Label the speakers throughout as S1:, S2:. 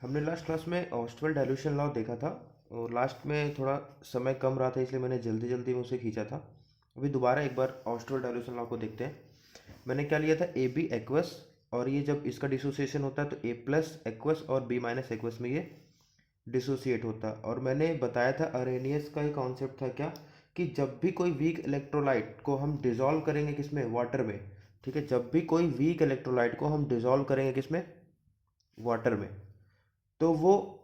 S1: हमने last class में ऑस्टवेल dilution law देखा था और लास्ट में थोड़ा समय कम रहा था इसलिए मैंने जल्दी जल्दी में उसे खींचा था। अभी दोबारा एक बार ऑस्टवेल डाइल्यूशन लॉ को देखते हैं। मैंने क्या लिया था, ए बी एक्वस, और ये जब इसका डिसोसिएशन होता है तो ए प्लस एक्वस और बी माइनस एक्वस में ये डिसोसिएट होता है। और मैंने बताया था अरेनियस का ही कॉन्सेप्ट था क्या, कि जब भी कोई वीक इलेक्ट्रोलाइट को हम डिसॉल्व करेंगे किसमें, वाटर में, ठीक है, जब भी कोई वीक इलेक्ट्रोलाइट को हम डिसॉल्व करेंगे किसमें, वाटर में, तो वो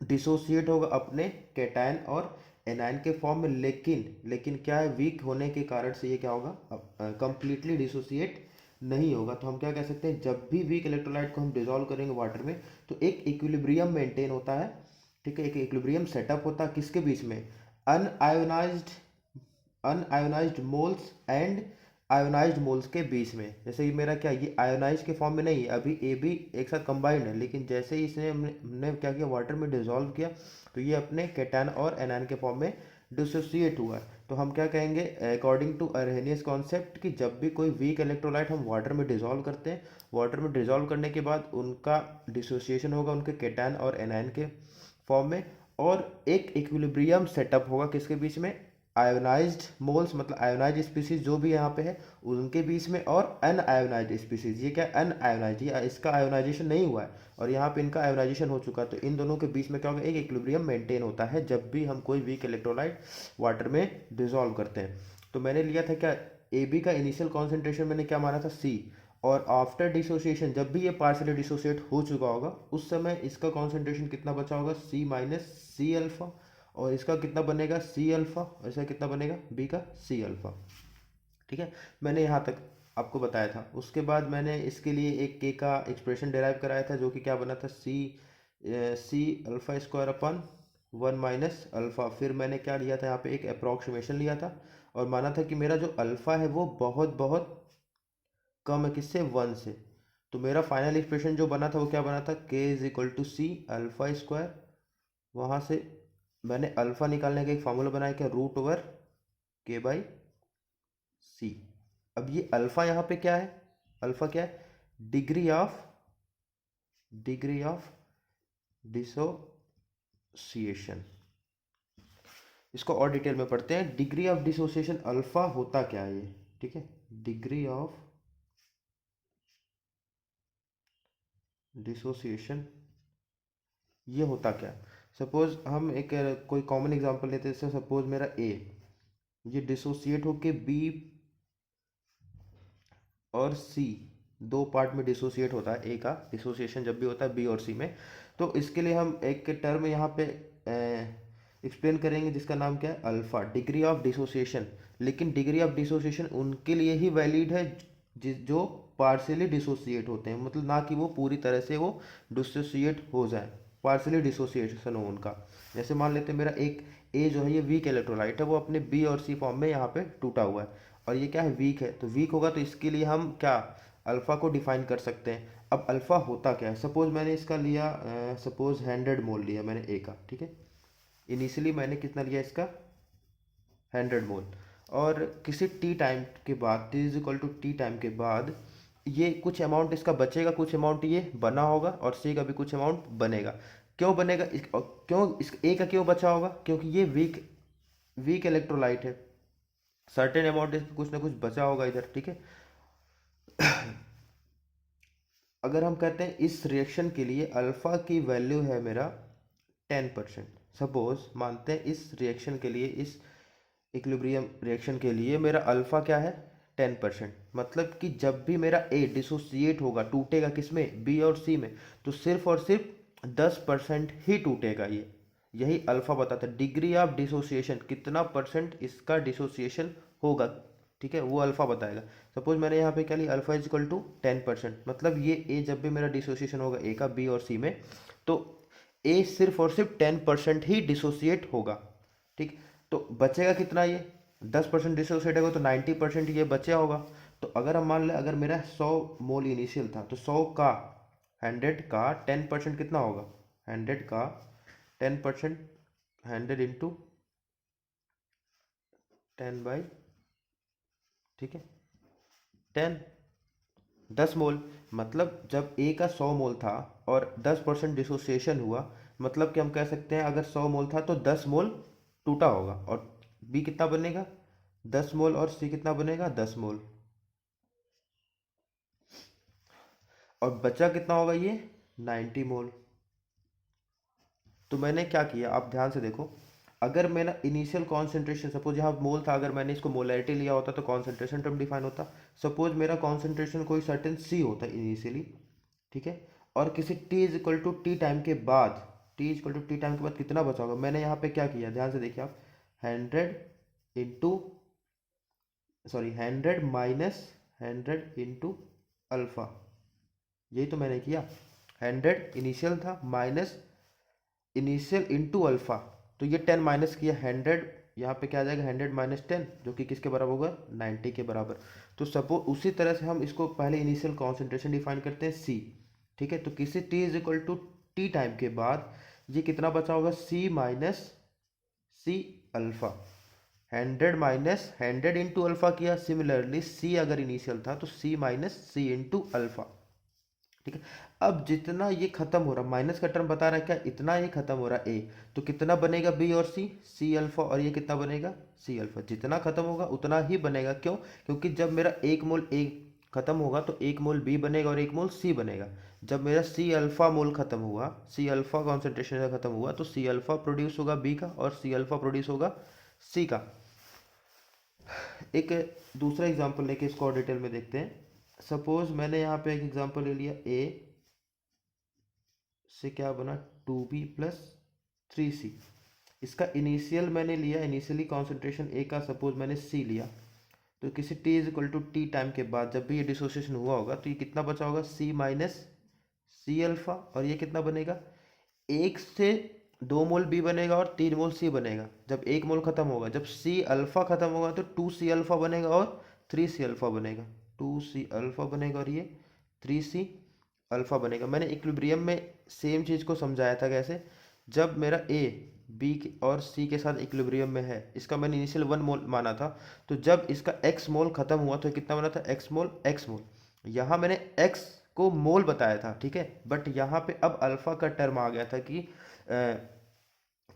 S1: डिसोसिएट होगा अपने कैटायन और एनायन के फॉर्म में। लेकिन लेकिन क्या है, वीक होने के कारण से ये क्या होगा, कंप्लीटली डिसोसिएट नहीं होगा। तो हम क्या कह सकते हैं, जब भी वीक इलेक्ट्रोलाइट को हम डिसॉल्व करेंगे वाटर में तो एक इक्विलिब्रियम मेंटेन होता है, ठीक है, एक इक्विलिब्रियम सेटअप होता है किसके बीच में, unionised unionised moles and ionised moles के बीच में। जैसे ये मेरा क्या, ये आयोनाइज के फॉर्म में नहीं है, अभी ए बी एक साथ कंबाइंड है, लेकिन जैसे ही इसने हमने क्या किया, वाटर में डिसॉल्व किया, तो ये अपने कैटायन और एनायन के फॉर्म में डिसोसिएट हुआ है। तो हम क्या कहेंगे, अकॉर्डिंग टू अरहेनियस कॉन्सेप्ट, कि जब भी कोई वीक इलेक्ट्रोलाइट हम वाटर में डिसॉल्व करते हैं, वाटर में डिसॉल्व करने के बाद उनका डिसोसिएशन होगा उनके कैटायन और एनायन के फॉर्म में, और एक इक्विलिब्रियम सेटअप होगा किसके बीच में, आयोनाइज्ड मोल्स मतलब आयोनाइज्ड स्पीसीज जो भी यहाँ पे है उनके बीच में, और अनआयोनाइज्ड स्पीसीज, ये क्या अनआयोनाइज्ड, ये इसका आयोनाइजेशन नहीं हुआ है और यहाँ पे इनका आयोनाइजेशन हो चुका है। तो इन दोनों के बीच में क्या होगा, एक इक्विलिब्रियम मेंटेन होता है जब भी हम कोई वीक इलेक्ट्रोलाइट वाटर में डिसॉल्व करते हैं। तो मैंने लिया था क्या, ए बी का इनिशियल कॉन्सेंट्रेशन मैंने क्या माना था, सी, और आफ्टर डिसोसिएशन जब भी ये पार्शियली डिसोसिएट हो चुका होगा उस समय इसका कॉन्सेंट्रेशन कितना बचा होगा, सी माइनस सी अल्फा, और इसका कितना बनेगा, सी अल्फा, और इसका कितना बनेगा, बी का सी अल्फा। ठीक है, मैंने यहाँ तक आपको बताया था। उसके बाद मैंने इसके लिए एक के का एक्सप्रेशन डिराइव कराया था जो कि क्या बना था, C alpha square upon one minus alpha. फिर मैंने क्या लिया था, यहाँ पे एक अप्रोक्सीमेशन लिया था और माना था कि मेरा जो अल्फा है वो बहुत बहुत कम है किससे, वन से। तो मेरा फाइनल एक्सप्रेशन जो बना था वो क्या बना था, K is equal to C alpha square. वहाँ से मैंने अल्फा निकालने का एक फार्मूला बनाया, क्या, रूट ओवर के बाई सी। अब ये अल्फा यहाँ पे क्या है, अल्फा क्या है, डिग्री ऑफ डिसोसिएशन। इसको और डिटेल में पढ़ते हैं। डिग्री ऑफ डिसोसिएशन अल्फा होता क्या है ये, ठीक है, डिग्री ऑफ डिसोसिएशन ये होता क्या। सपोज हम एक कोई कॉमन एग्जांपल लेते हैं, जैसे सपोज मेरा ए, ये डिसोसिएट होके बी और सी दो पार्ट में डिसोसिएट होता है। ए का डिसोसिएशन जब भी होता है बी और सी में, तो इसके लिए हम एक टर्म यहाँ पे एक्सप्लेन करेंगे जिसका नाम क्या है, अल्फा, डिग्री ऑफ डिसोसिएशन। लेकिन डिग्री ऑफ डिसोसिएशन उनके लिए ही वैलिड है जो पार्शियली डिसोसिएट होते हैं, मतलब ना कि वो पूरी तरह से वो डिसोसिएट हो जाए, पार्शियली डिसोसिएशन हो उनका। जैसे मान लेते हैं मेरा एक ए जो है ये वीक इलेक्ट्रोलाइट है, वो अपने बी और सी फॉर्म में यहाँ पे टूटा हुआ है और ये क्या है, वीक है। तो वीक होगा तो इसके लिए हम क्या, अल्फा को डिफाइन कर सकते हैं। अब अल्फा होता क्या है, सपोज मैंने इसका लिया, सपोज 100 मोल लिया मैंने ए का, ठीक है, इनिशियली मैंने कितना लिया इसका, 100 मोल, और किसी टी टाइम के बाद, T is equal to T time के बाद ये कुछ अमाउंट इसका बचेगा, कुछ अमाउंट ये बना होगा और सी का भी कुछ अमाउंट बनेगा। क्यों बनेगा, क्यों इस ए का क्यों बचा होगा, क्योंकि ये वीक वीक इलेक्ट्रोलाइट है, सर्टेन अमाउंट कुछ ना कुछ बचा होगा इधर, ठीक है। अगर हम कहते हैं इस रिएक्शन के लिए अल्फा की वैल्यू है मेरा 10%, सपोज मानते हैं इस रिएक्शन के लिए, इस इक्विलिब्रियम रिएक्शन के लिए मेरा अल्फा क्या है, 10%, मतलब कि जब भी मेरा ए डिसोसिएट होगा, टूटेगा किसमें, बी और सी में, तो सिर्फ और सिर्फ 10% ही टूटेगा। ये यही अल्फा बताता है, डिग्री ऑफ डिसोसिएशन कितना परसेंट इसका डिसोसिएशन होगा, ठीक है, वो अल्फा बताएगा। सपोज मैंने यहाँ पे क्या लिया, अल्फा इज इक्वल टू 10%, मतलब ये ए जब भी मेरा डिसोसिएशन होगा ए का बी और सी में, तो ए सिर्फ और सिर्फ 10% ही डिसोसिएट होगा, ठीक। तो बचेगा कितना, ये 10% डिसोसिएट होगा तो 90% ये बचा होगा। तो अगर हम मान लें, अगर मेरा 100 मोल इनिशियल था, तो 100 का 10% कितना होगा, 100 का 10%, 100 × 10/, ठीक है, 10, 10 मोल। मतलब जब ए का 100 मोल था और 10% डिसोसिएशन हुआ, मतलब कि हम कह सकते हैं अगर 100 मोल था तो 10 मोल टूटा होगा। और बी कितना बनेगा? 10 मोल। और सी कितना बनेगा? 10 मोल। और बचा कितना होगा ये? 90 मोल। तो मैंने क्या किया, आप ध्यान से देखो। अगर मेरा इनिशियल कॉन्सेंट्रेशन, सपोज यहाँ मोल था, अगर मैंने इसको मोलैरिटी लिया होता तो कॉन्सेंट्रेशन टर्म डिफाइन होता। सपोज मेरा कॉन्सेंट्रेशन कोई सर्टेन सी होता इनिशियली, ठीक है, और किसी T is equal to T time के बाद, T is equal to T time के बाद कितना बचा होगा? मैंने यहाँ पे क्या किया, ध्यान से देखिए आप। 100 यही तो मैंने किया। 100 इनिशियल था माइनस इनिशियल इंटू अल्फा। तो ये 10 माइनस किया 100, यहाँ पे क्या आ जाएगा? 100 - 10, जो कि किसके बराबर होगा? 90 के बराबर। तो सपोज उसी तरह से हम इसको पहले इनिशियल कॉन्सेंट्रेशन डिफाइन करते हैं सी, ठीक है। तो किसी T is equal to T time के बाद ये कितना बचा होगा? सी माइनस सी अल्फा। 100 - 100 इंटू अल्फा किया। सिमिलरली सी अगर इनिशियल था तो c minus c into alpha, ठीक है। अब जितना ये खत्म हो रहा, माइनस का टर्म बता रहा है क्या, इतना ये खत्म हो रहा ए, तो कितना बनेगा बी और सी? सी अल्फा। और ये कितना बनेगा? C alpha. जितना खत्म होगा उतना ही बनेगा। क्यों? क्योंकि जब मेरा 1 मोल ए खत्म होगा तो 1 मोल बी बनेगा और 1 मोल सी बनेगा। जब मेरा सी अल्फा मोल खत्म हुआ, सी अल्फा कॉन्सेंट्रेशन खत्म हुआ, तो सी अल्फा प्रोड्यूस होगा बी का और सी अल्फा प्रोड्यूस होगा सी का। एक दूसरा एग्जांपल लेके इसको और डिटेल में देखते हैं। सपोज मैंने यहाँ पे एक एग्जांपल ले लिया, ए से क्या बना? 2b + 3c। इसका इनिशियल मैंने लिया, इनिशियली कॉन्सेंट्रेशन ए का सपोज मैंने सी लिया। तो किसी T is equal to T time के बाद जब भी ये डिसोसिएशन हुआ होगा तो ये कितना बचा होगा? सी माइनस सी अल्फा। और ये कितना बनेगा? 1 से 2 मोल बी बनेगा और 3 मोल सी बनेगा। जब 1 मोल खत्म होगा, जब सी अल्फा खत्म होगा तो 2 सी अल्फा बनेगा और 3 सी अल्फा बनेगा। 2 सी अल्फा बनेगा और ये 3 सी अल्फा बनेगा। मैंने इक्विलिब्रियम में सेम चीज़ को समझाया था कैसे। जब मेरा ए बी और सी के साथ इक्विलिब्रियम में है, इसका मैंने इनिशियल 1 मोल माना था, तो जब इसका एक्स मोल खत्म हुआ तो कितना बना था? एक्स मोल। यहाँ मैंने एक्स को मोल बताया था, ठीक है। बट यहाँ पे अब अल्फा का टर्म आ गया था कि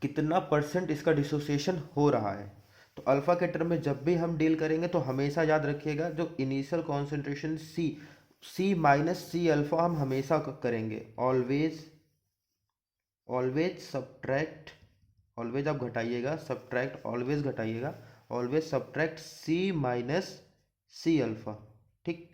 S1: कितना परसेंट इसका डिसोसिएशन हो रहा है। तो अल्फा के टर्म में जब भी हम डील करेंगे तो हमेशा याद रखिएगा जो इनिशियल कॉन्सेंट्रेशन सी माइनस सी अल्फा हम हमेशा करेंगे। ऑलवेज ऑलवेज सब्ट्रैक्ट, ऑलवेज आप घटाइएगा, subtract always घटाइएगा, always subtract C minus C alpha, ठीक।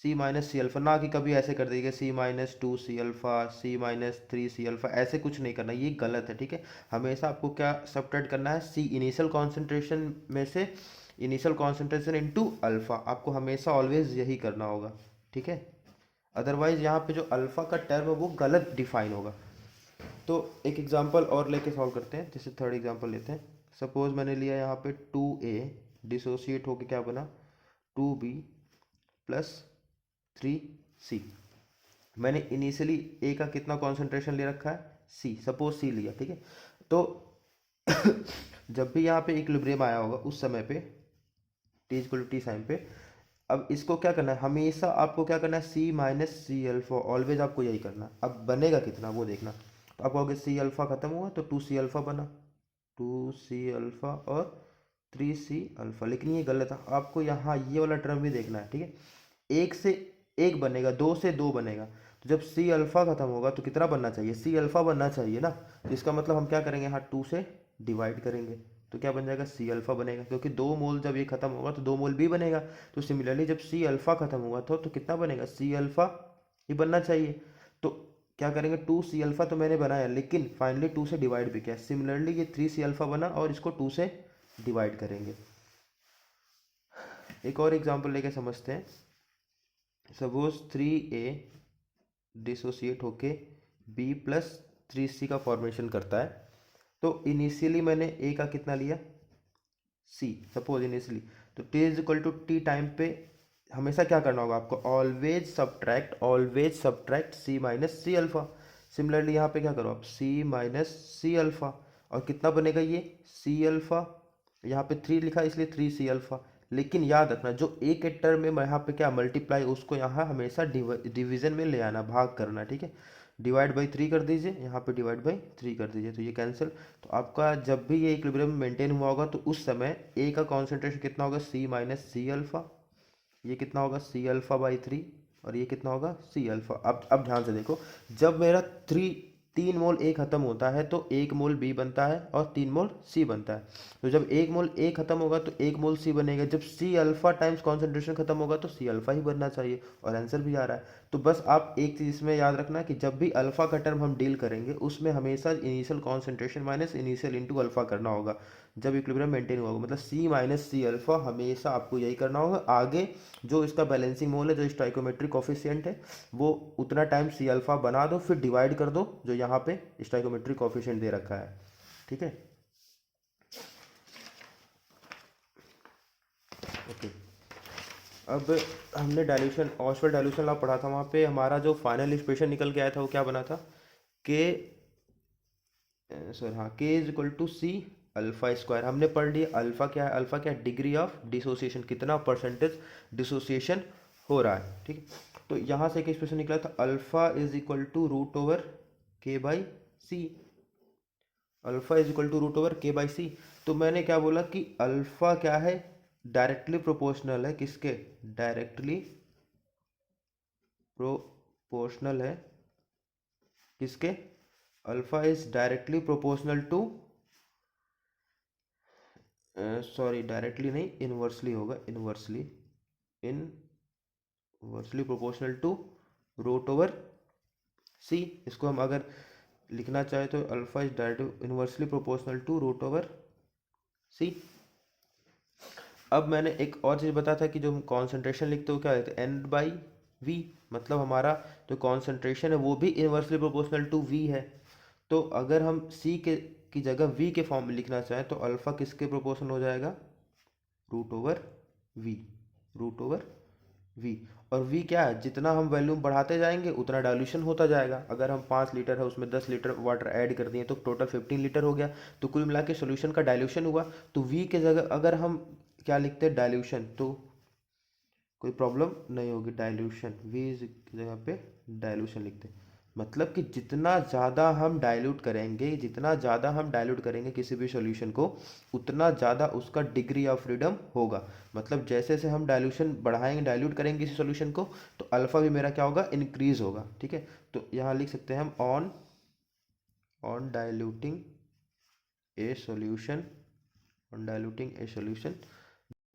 S1: सी माइनस सी अल्फा, ना कि कभी ऐसे कर दीजिए -2 सी अल्फा, सी -3 सी अल्फा, ऐसे कुछ नहीं करना, ये गलत है, ठीक है। हमेशा आपको क्या सब्ट्रैक्ट करना है? सी इनिशियल कॉन्सेंट्रेशन में से इनिशियल कॉन्सेंट्रेशन इनटू अल्फा, आपको हमेशा ऑलवेज यही करना होगा, ठीक है। अदरवाइज यहाँ पे जो अल्फा का टर्म है वो गलत डिफाइन होगा। तो एक एग्जांपल और लेके सॉल्व करते हैं। जैसे थर्ड एग्जांपल लेते हैं। सपोज मैंने लिया यहाँ पे 2a डिसोसिएट होके क्या बना? 2b + 3c। मैंने इनिशियली ए का कितना कॉन्सेंट्रेशन ले रखा है? सी, सपोज सी लिया, ठीक है। तो जब भी यहाँ पे इक्विलिब्रियम आया होगा उस समय पे T equal to T time पे, अब इसको क्या करना है? हमेशा आपको क्या करना है? सी माइनस सी अल्फा, ऑलवेज आपको यही करना है। अब बनेगा कितना वो देखना। तो आप कहोगे सी अल्फा खत्म हुआ तो 2 सी अल्फा बना, 2 सी अल्फा और 3 सी अल्फा। लेकिन ये गलत है, आपको यहाँ ये वाला टर्म भी देखना है, ठीक है। 1 से 1 बनेगा, 2 से 2 बनेगा। तो जब सी अल्फा खत्म होगा तो कितना बनना चाहिए? सी अल्फा बनना चाहिए ना। तो इसका मतलब हम क्या करेंगे? यहाँ 2 से डिवाइड करेंगे तो क्या बन जाएगा? सी अल्फा बनेगा, क्योंकि 2 मोल जब ये खत्म होगा तो 2 मोल भी बनेगा। तो सिमिलरली जब सी अल्फा खत्म होगा तो कितना बनेगा? सी अल्फा ही बनना चाहिए। तो क्या करेंगे? 2 सी अल्फा तो मैंने बनाया, लेकिन फाइनली 2 से डिवाइड भी किया। सिमिलरली ये 3 सी अल्फा बना और इसको 2 से डिवाइड करेंगे। एक और एग्जांपल लेके समझते हैं। सपोज 3a डिसोसिएट होके b + 3c का फॉर्मेशन करता है। तो इनिशियली मैंने a का कितना लिया? c, suppose initially. तो t is equal to T time पे हमेशा क्या करना होगा आपको? ऑलवेज सब्ट्रैक्ट सी माइनस सी अल्फा। सिमिलरली यहाँ पे क्या करो आप? सी माइनस सी अल्फा। और कितना बनेगा ये? सी अल्फा, यहाँ पे 3 लिखा इसलिए 3 सी अल्फा। लेकिन याद रखना जो एक के टर्म में यहाँ पे क्या मल्टीप्लाई, उसको यहाँ हमेशा डिवीजन में ले आना, भाग करना, ठीक है। डिवाइड बाई 3 कर दीजिए, यहाँ पे डिवाइड बाई 3 कर दीजिए, तो ये कैंसिल। तो आपका जब भी ये इक्विलिब्रियम मेंटेन हुआ होगा तो उस समय ए का कॉन्सेंट्रेशन कितना होगा, सी माइनस सी अल्फा। ये कितना होगा, सी अल्फा बाई 3। और ये कितना होगा, सी अल्फा। अब ध्यान से देखो, जब मेरा 3 मोल ए खत्म होता है तो 1 मोल बी बनता है और 3 मोल सी बनता है। तो जब 1 मोल ए खत्म होगा तो 1 मोल सी बनेगा। जब सी अल्फा टाइम्स कॉन्सेंट्रेशन खत्म होगा तो सी अल्फा ही बनना चाहिए, और आंसर भी आ रहा है। तो बस आप एक चीज़ इसमें याद रखना कि जब भी अल्फा का टर्म हम डील करेंगे उसमें हमेशा initial concentration minus initial into alpha करना होगा जब इक्विलिब्रियम मेंटेन हुआ होगा। मतलब सी माइनस सी अल्फा हमेशा आपको यही करना होगा। आगे जो इसका बैलेंसिंग मोल है, जो स्टाइकोमेट्रिक कॉफिशिएंट है, वो उतना टाइम सी अल्फा बना दो, फिर डिवाइड कर दो जो यहाँ पे स्टाइकोमेट्रिक कॉफिशिएंट दे रखा है, ठीक है। ओके, अब हमने डाइल्यूशन, ऑस्वाल्ड डाइल्यूशन लॉ पढ़ा था। वहाँ पे हमारा जो फाइनल इक्वेशन निकल के आया था वो क्या बना था, के सर हाँ, K is equal to C alpha square. हमने पढ़ लिया अल्फा क्या है, अल्फा क्या है, डिग्री ऑफ डिसोसिएशन, कितना परसेंटेज डिसोसिएशन हो रहा है, ठीक है। तो यहाँ से एक एक्सप्रेशन निकला था, alpha is equal to root over k by c. Alpha is equal to root over k by c. तो मैंने क्या बोला कि अल्फा क्या है, डायरेक्टली प्रोपोर्शनल है किसके, डायरेक्टली प्रोपोर्शनल है किसके, alpha is directly proportional to, sorry directly नहीं, इनवर्सली होगा, inversely, inversely proportional to root over c. इसको हम अगर लिखना चाहे तो alpha is directly inversely proportional to root over c. अब मैंने एक और चीज़ बताया था कि जो हम कॉन्सेंट्रेशन लिखते हो क्या लिखते हैं, एन बाई वी। मतलब हमारा जो कॉन्सेंट्रेशन है वो भी इनवर्सली प्रोपोर्शनल टू वी है। तो अगर हम सी के की जगह वी के फॉर्म में लिखना चाहें तो अल्फा किसके प्रोपोर्शनल हो जाएगा, root over V, root over V. और वी क्या है, जितना हम वैल्यूम बढ़ाते जाएंगे उतना डाइल्यूशन होता जाएगा। अगर हम 5 लीटर है उसमें 10 लीटर वाटर ऐड कर दिए तो टोटल 15 लीटर हो गया। तो कुल मिला के सोल्यूशन का डाइल्यूशन हुआ। तो वी के जगह अगर हम क्या लिखते हैं, डाइल्यूशन, तो कोई प्रॉब्लम नहीं होगी। डाइल्यूशन, वी इज की जगह पे डाइल्यूशन लिखते हैं। मतलब कि जितना ज़्यादा हम डाइल्यूट करेंगे, जितना ज़्यादा हम डाइल्यूट करेंगे किसी भी सॉल्यूशन को, उतना ज़्यादा उसका डिग्री ऑफ फ्रीडम होगा। मतलब जैसे जैसे हम डाइल्यूशन बढ़ाएंगे, डाइल्यूट करेंगे किसी सॉल्यूशन को, तो अल्फा भी मेरा क्या होगा, इंक्रीज होगा, ठीक है। तो यहाँ लिख सकते हैं हम on on diluting A solution, on diluting A solution